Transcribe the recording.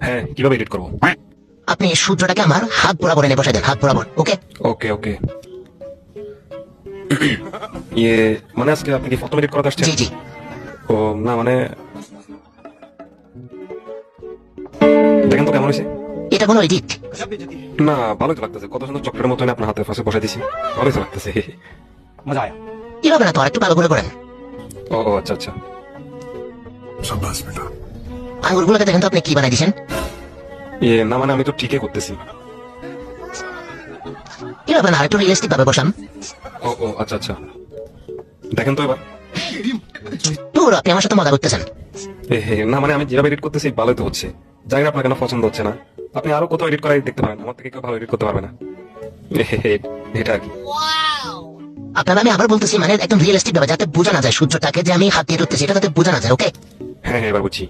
হ্যাঁ, কিভাবে এডিট করবো? আপনি সূত্রটাকে আমার হাত বরাবর এনে বসাই দেন, হাত বরাবর। ওকে? ওকে ওকে। ইয়ে মানে আজকে আপনি কি ফটো এডিট করাতে আসছেন? জি জি। ও না মানে দেখেন তো কেমন হয়েছে। এটা কোনো এডিট? না ভালোই তো লাগতেছে, কত সুন্দর চকলেটের মতো আপনার হাতে ফাঁসে বসাই দিছি, ভালোই তো লাগতেছে। मजा आया। এভাবে না তো, আর একটু ভালো করে করেন। ও ও, আচ্ছা আচ্ছা। আঙ্গুরগুলোকে দেখেন তো আপনি কি বানাই দিয়েছেন। ইয়ে না মানে আমি তো ঠিকই করতেছি। এভাবে না, আর একটু রিয়েলিস্টিক ভাবে বসান। ও ও, আচ্ছা আচ্ছা। দেখেন তো এবার। পুরো আপনি আমার সাথে মজা করতেছেন। না মানে আমি যেভাবে এডিট করতেছি ভালোই তো হচ্ছে, জানি না আপনার কেন পছন্দ হচ্ছে না। আপনি আরো কোথাও এডিট করাই দেখতে পারেন, আমার থেকে কেউ ভালো এডিট করতে পারবে না। এটা আর কি। আপনার আমি আবার বলতেছি, মানে একদম রিয়েলিস্টিক ভাবে, যাতে বোঝা না যায় সূর্যটাকে যে আমি হাত দিয়ে ধরতেছি, এটা যাতে বোঝা না যায়। ওকে? হ্যাঁ হ্যাঁ, এবার বুঝছি।